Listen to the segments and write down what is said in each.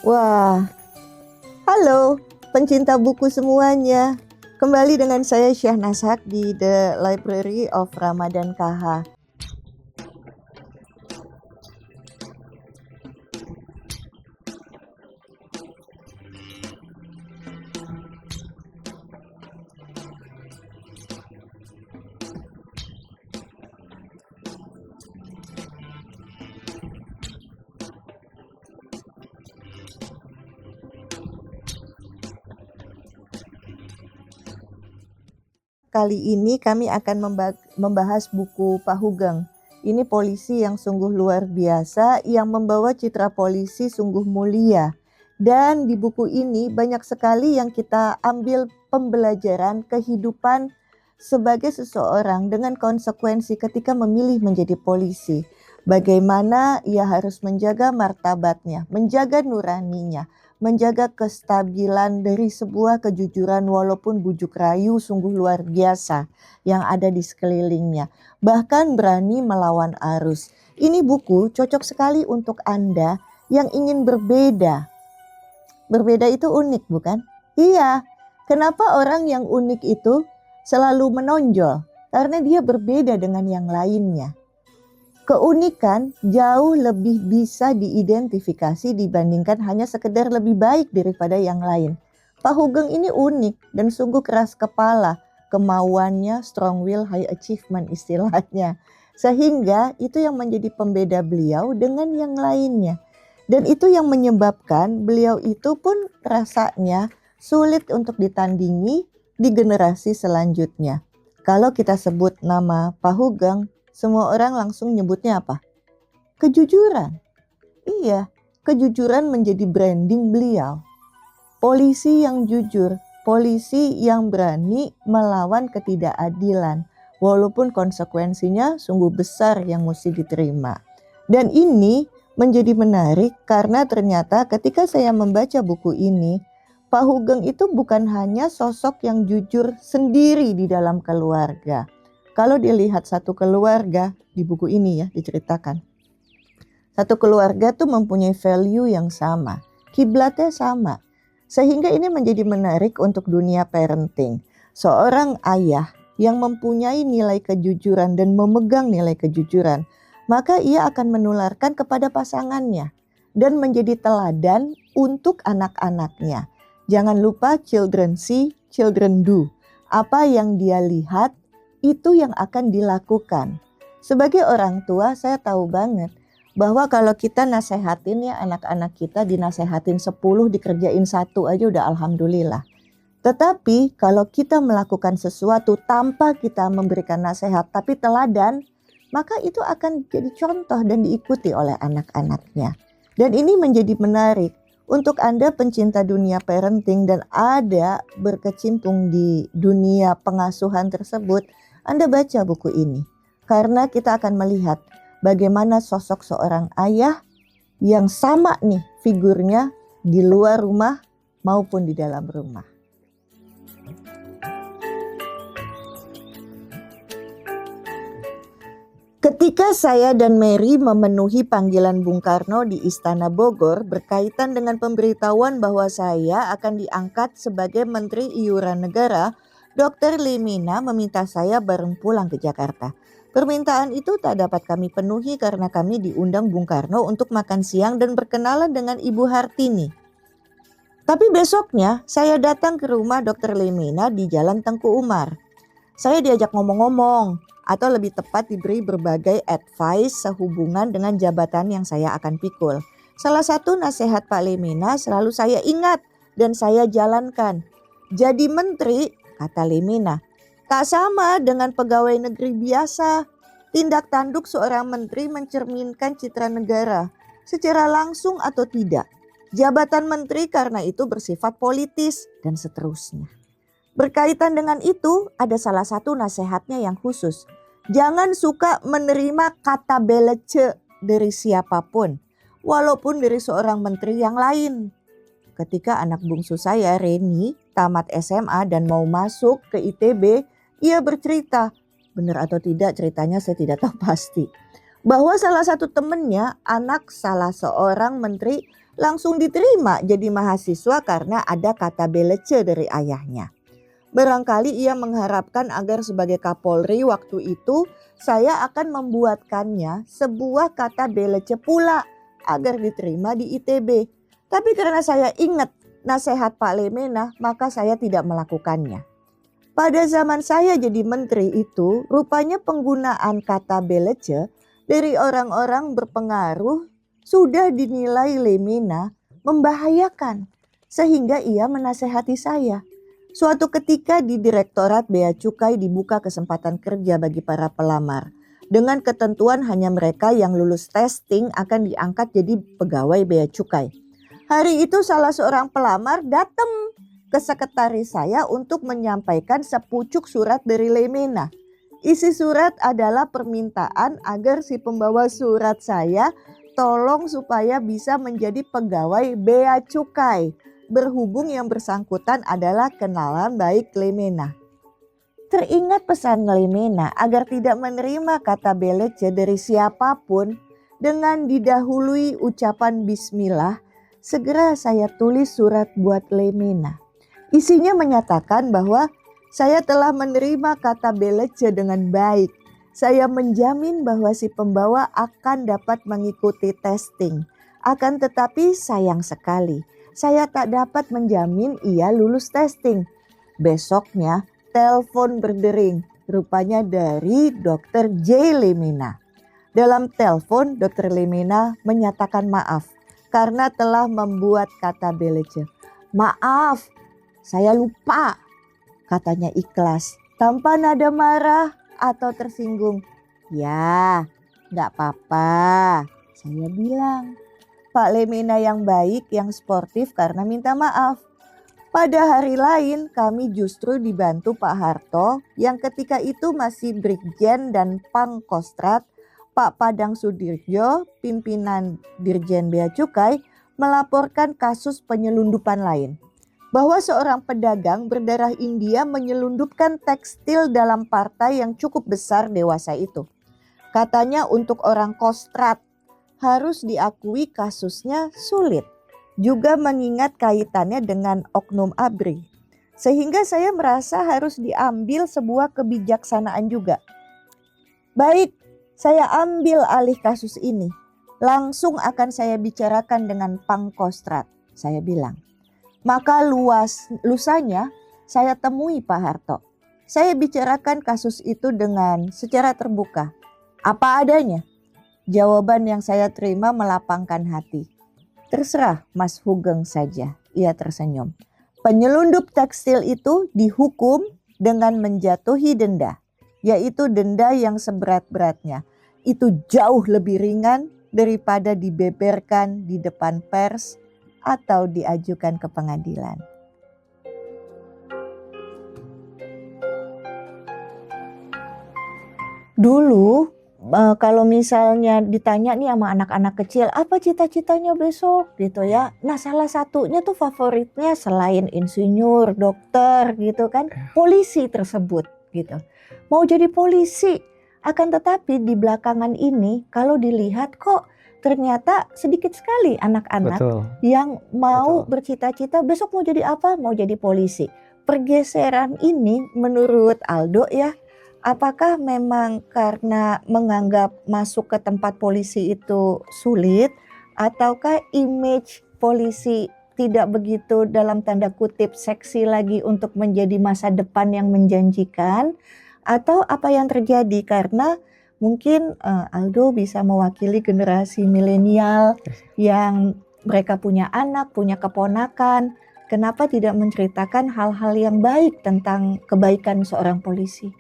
Wah, halo pencinta buku semuanya. Kembali dengan saya Syahnas Haq di The Library of Ramadan KH. Kali ini kami akan membahas buku Pak Hugeng. Ini polisi yang sungguh luar biasa yang membawa citra polisi sungguh mulia. Dan di buku ini banyak sekali yang kita ambil pembelajaran kehidupan sebagai seseorang dengan konsekuensi ketika memilih menjadi polisi. Bagaimana ia harus menjaga martabatnya, menjaga nuraninya, menjaga kestabilan dari sebuah kejujuran walaupun bujuk rayu sungguh luar biasa yang ada di sekelilingnya. Bahkan berani melawan arus. Ini buku cocok sekali untuk Anda yang ingin berbeda. Berbeda itu unik bukan? Iya. Kenapa orang yang unik itu selalu menonjol? Karena dia berbeda dengan yang lainnya. Keunikan jauh lebih bisa diidentifikasi dibandingkan hanya sekedar lebih baik daripada yang lain. Pak Hugeng ini unik dan sungguh keras kepala. Kemauannya strong will, high achievement istilahnya. Sehingga itu yang menjadi pembeda beliau dengan yang lainnya. Dan itu yang menyebabkan beliau itu pun rasanya sulit untuk ditandingi di generasi selanjutnya. Kalau kita sebut nama Pak Hugeng, semua orang langsung nyebutnya apa? Kejujuran. Iya, kejujuran menjadi branding beliau. Polisi yang jujur, polisi yang berani melawan ketidakadilan, walaupun konsekuensinya sungguh besar yang mesti diterima. Dan ini menjadi menarik karena ternyata ketika saya membaca buku ini, Pak Hugeng itu bukan hanya sosok yang jujur sendiri di dalam keluarga. Kalau dilihat satu keluarga di buku ini ya diceritakan. Satu keluarga tuh mempunyai value yang sama, kiblatnya sama. Sehingga ini menjadi menarik untuk dunia parenting. Seorang ayah yang mempunyai nilai kejujuran dan memegang nilai kejujuran, maka ia akan menularkan kepada pasangannya dan menjadi teladan untuk anak-anaknya. Jangan lupa children see, children do. Apa yang dia lihat, itu yang akan dilakukan. Sebagai orang tua saya tahu banget bahwa kalau kita nasehatin ya anak-anak kita dinasehatin 10 dikerjain 1 aja udah alhamdulillah. Tetapi kalau kita melakukan sesuatu tanpa kita memberikan nasihat tapi teladan, maka itu akan jadi contoh dan diikuti oleh anak-anaknya. Dan ini menjadi menarik untuk Anda pencinta dunia parenting dan ada berkecimpung di dunia pengasuhan tersebut. Anda baca buku ini karena kita akan melihat bagaimana sosok seorang ayah yang sama nih figurnya di luar rumah maupun di dalam rumah. Ketika saya dan Mary memenuhi panggilan Bung Karno di Istana Bogor berkaitan dengan pemberitahuan bahwa saya akan diangkat sebagai Menteri Iuran Negara, Dr. Limina meminta saya bareng pulang ke Jakarta. Permintaan itu tak dapat kami penuhi karena kami diundang Bung Karno untuk makan siang dan berkenalan dengan Ibu Hartini. Tapi besoknya saya datang ke rumah Dr. Limina di Jalan Tengku Umar. Saya diajak ngomong-ngomong atau lebih tepat diberi berbagai advice sehubungan dengan jabatan yang saya akan pikul. Salah satu nasihat Pak Limina selalu saya ingat dan saya jalankan. Jadi menteri, kata Limina, tak sama dengan pegawai negeri biasa. Tindak tanduk seorang menteri mencerminkan citra negara, secara langsung atau tidak. Jabatan menteri karena itu bersifat politis dan seterusnya. Berkaitan dengan itu, ada salah satu nasihatnya yang khusus. Jangan suka menerima kata belece dari siapapun, walaupun dari seorang menteri yang lain. Ketika anak bungsu saya, Reni, tamat SMA dan mau masuk ke ITB, ia bercerita, benar atau tidak ceritanya saya tidak tahu pasti, bahwa salah satu temannya, anak salah seorang menteri, langsung diterima jadi mahasiswa karena ada kata belece dari ayahnya. Barangkali ia mengharapkan agar sebagai Kapolri waktu itu saya akan membuatkannya sebuah kata belece pula agar diterima di ITB. Tapi karena saya ingat nasihat Pak Lemena, maka saya tidak melakukannya. Pada zaman saya jadi menteri itu, rupanya penggunaan kata belece dari orang-orang berpengaruh sudah dinilai Lemena membahayakan, sehingga ia menasehati saya. Suatu ketika di Direktorat Bea Cukai dibuka kesempatan kerja bagi para pelamar. Dengan ketentuan hanya mereka yang lulus testing akan diangkat jadi pegawai Bea Cukai. Hari itu salah seorang pelamar datang ke sekretaris saya untuk menyampaikan sepucuk surat dari Lemena. Isi surat adalah permintaan agar si pembawa surat saya tolong supaya bisa menjadi pegawai Bea Cukai. Berhubung yang bersangkutan adalah kenalan baik Lemena. Teringat pesan Lemena agar tidak menerima kata belece dari siapapun dengan didahului ucapan bismillah, segera saya tulis surat buat Lemena. Isinya menyatakan bahwa saya telah menerima kata belece dengan baik. Saya menjamin bahwa si pembawa akan dapat mengikuti testing. Akan tetapi sayang sekali, saya tak dapat menjamin ia lulus testing. Besoknya telepon berdering, rupanya dari Dr. J. Lemena. Dalam telepon, Dr. Lemena menyatakan maaf karena telah membuat kata belece. Maaf, saya lupa, katanya ikhlas, tanpa nada marah atau tersinggung. Ya, gak apa-apa, saya bilang. Pak Lemena yang baik, yang sportif karena minta maaf. Pada hari lain kami justru dibantu Pak Harto yang ketika itu masih Brigjen dan Pangkostrat, Pak Padang Sudirjo, pimpinan Dirjen Bea Cukai, melaporkan kasus penyelundupan lain. Bahwa seorang pedagang berdarah India menyelundupkan tekstil dalam partai yang cukup besar dewasa itu. Katanya untuk orang Kostrat. Harus diakui kasusnya sulit, juga mengingat kaitannya dengan oknum ABRI. Sehingga saya merasa harus diambil sebuah kebijaksanaan juga. Baik, saya ambil alih kasus ini. Langsung akan saya bicarakan dengan Pangkostrat, saya bilang. Maka lusanya saya temui Pak Harto. Saya bicarakan kasus itu dengan secara terbuka. Apa adanya. Jawaban yang saya terima melapangkan hati. Terserah Mas Hugeng saja, ia tersenyum. Penyelundup tekstil itu dihukum dengan menjatuhi denda, yaitu denda yang seberat-beratnya. Itu jauh lebih ringan daripada dibeberkan di depan pers atau diajukan ke pengadilan. Dulu kalau misalnya ditanya nih sama anak-anak kecil, apa cita-citanya besok gitu ya. Nah salah satunya tuh favoritnya selain insinyur, dokter gitu kan, polisi tersebut gitu. Mau jadi polisi, akan tetapi di belakangan ini kalau dilihat kok ternyata sedikit sekali anak-anak yang mau bercita-cita besok mau jadi apa, mau jadi polisi. Pergeseran ini menurut Aldo ya, apakah memang karena menganggap masuk ke tempat polisi itu sulit, ataukah image polisi tidak begitu dalam tanda kutip seksi lagi untuk menjadi masa depan yang menjanjikan, atau apa yang terjadi karena mungkin Aldo bisa mewakili generasi milenial yang mereka punya anak, punya keponakan, kenapa tidak menceritakan hal-hal yang baik tentang kebaikan seorang polisi?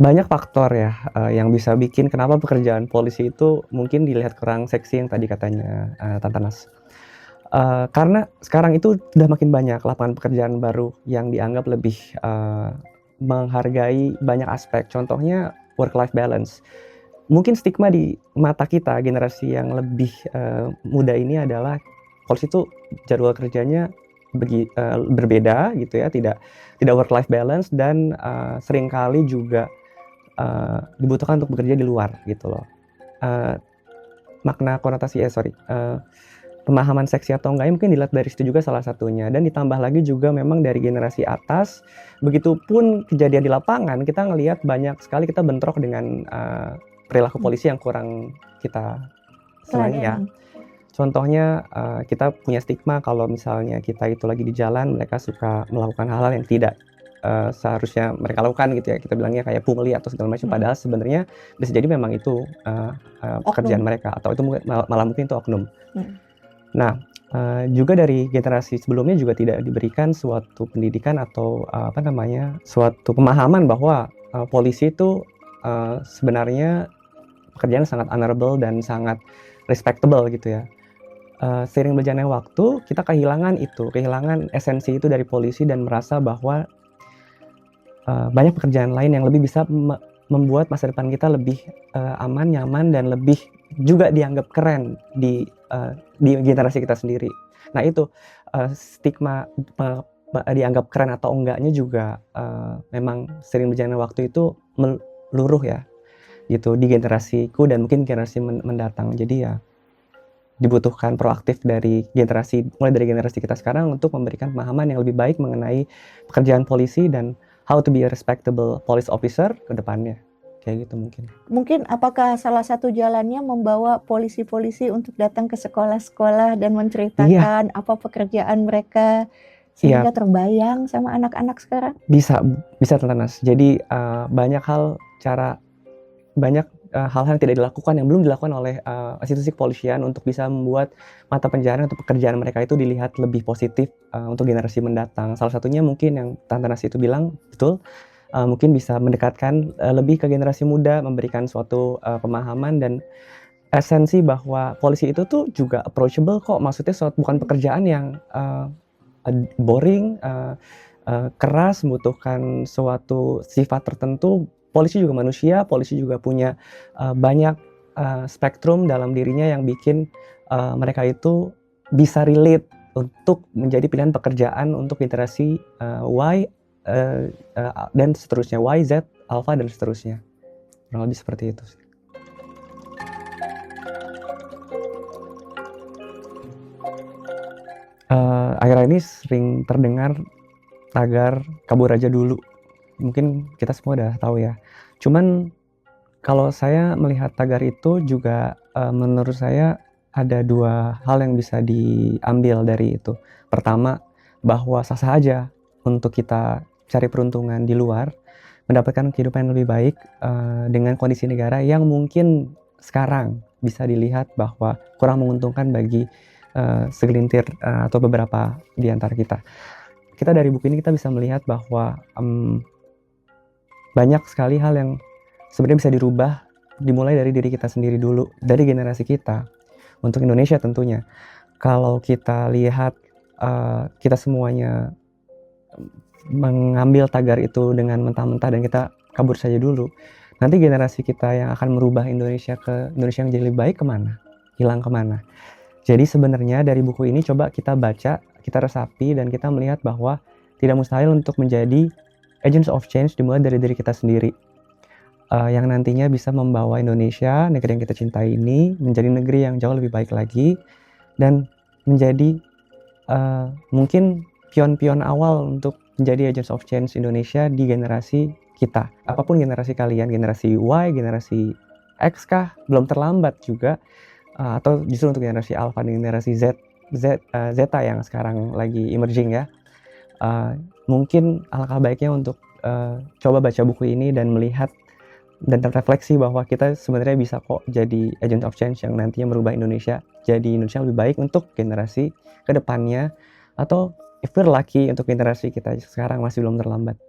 Banyak faktor ya yang bisa bikin kenapa pekerjaan polisi itu mungkin dilihat kurang seksi yang tadi katanya Tante Nas. Karena sekarang itu sudah makin banyak lapangan pekerjaan baru yang dianggap lebih menghargai banyak aspek. Contohnya work-life balance. Mungkin stigma di mata kita generasi yang lebih muda ini adalah polisi itu jadwal kerjanya berbeda gitu ya, tidak work-life balance dan seringkali juga dibutuhkan untuk bekerja di luar gitu loh. makna konotasi pemahaman seksi atau enggaknya mungkin dilihat dari situ juga salah satunya. Dan ditambah lagi juga memang dari generasi atas, begitupun kejadian di lapangan, kita ngelihat banyak sekali kita bentrok dengan perilaku polisi yang kurang kita senangi ya. Contohnya kita punya stigma kalau misalnya kita itu lagi di jalan, mereka suka melakukan hal-hal yang tidak seharusnya mereka lakukan gitu ya. Kita bilangnya kayak pungli atau segala macam, padahal sebenarnya bisa jadi memang itu pekerjaan mereka, atau itu malah mungkin itu oknum. Nah, juga dari generasi sebelumnya juga tidak diberikan suatu pendidikan atau suatu pemahaman bahwa polisi itu sebenarnya pekerjaan sangat honorable dan sangat respectable gitu ya. Seiring berjalannya waktu, kita kehilangan esensi itu dari polisi dan merasa bahwa banyak pekerjaan lain yang lebih bisa membuat masa depan kita lebih aman, nyaman, dan lebih juga dianggap keren di generasi kita sendiri. Nah itu stigma dianggap keren atau enggaknya juga memang sering berjalannya waktu itu meluruh ya, gitu di generasiku dan mungkin generasi mendatang. Jadi ya dibutuhkan proaktif mulai dari generasi kita sekarang untuk memberikan pemahaman yang lebih baik mengenai pekerjaan polisi dan how to be a respectable police officer ke depannya. Kayak gitu mungkin. Mungkin apakah salah satu jalannya membawa polisi-polisi untuk datang ke sekolah-sekolah dan menceritakan apa pekerjaan mereka sehingga terbayang sama anak-anak sekarang? Bisa Tante Nas. Jadi banyak hal yang tidak dilakukan, yang belum dilakukan oleh institusi kepolisian untuk bisa membuat mata pencaharian atau pekerjaan mereka itu dilihat lebih positif untuk generasi mendatang. Salah satunya mungkin yang Tante Nas itu bilang betul, mungkin bisa mendekatkan lebih ke generasi muda, memberikan suatu pemahaman dan esensi bahwa polisi itu tuh juga approachable kok. Maksudnya bukan pekerjaan yang boring, keras, membutuhkan suatu sifat tertentu. Polisi juga manusia, polisi juga punya banyak spektrum dalam dirinya yang bikin mereka itu bisa relate untuk menjadi pilihan pekerjaan untuk generasi Y dan seterusnya, Y, Z, Alpha, dan seterusnya. Kurang lebih seperti itu sih. Akhir-akhir ini sering terdengar tagar kabur aja dulu. Mungkin kita semua udah tahu ya. Cuman kalau saya melihat tagar itu juga menurut saya ada dua hal yang bisa diambil dari itu. Pertama, bahwa sah-sah aja untuk kita cari peruntungan di luar, mendapatkan kehidupan yang lebih baik dengan kondisi negara yang mungkin sekarang bisa dilihat bahwa kurang menguntungkan bagi segelintir atau beberapa di antara kita. Kita dari buku ini kita bisa melihat bahwa banyak sekali hal yang sebenarnya bisa dirubah, dimulai dari diri kita sendiri dulu, dari generasi kita, untuk Indonesia tentunya. Kalau kita lihat kita semuanya mengambil tagar itu dengan mentah-mentah dan kita kabur saja dulu, nanti generasi kita yang akan merubah Indonesia ke Indonesia yang jadi lebih baik kemana? Hilang kemana? Jadi sebenarnya dari buku ini coba kita baca, kita resapi, dan kita melihat bahwa tidak mustahil untuk menjadi agents of change dimulai dari diri kita sendiri. Yang nantinya bisa membawa Indonesia, negeri yang kita cintai ini, menjadi negeri yang jauh lebih baik lagi, dan menjadi mungkin pion-pion awal untuk menjadi agents of change Indonesia di generasi kita. Apapun generasi kalian, generasi Y, generasi X kah, belum terlambat juga, atau justru untuk generasi Alpha dan generasi Zeta yang sekarang lagi emerging ya. Mungkin alangkah baiknya untuk coba baca buku ini dan melihat dan terrefleksi bahwa kita sebenarnya bisa kok jadi agent of change yang nantinya merubah Indonesia jadi Indonesia yang lebih baik untuk generasi kedepannya, atau if we're lucky untuk generasi kita sekarang masih belum terlambat.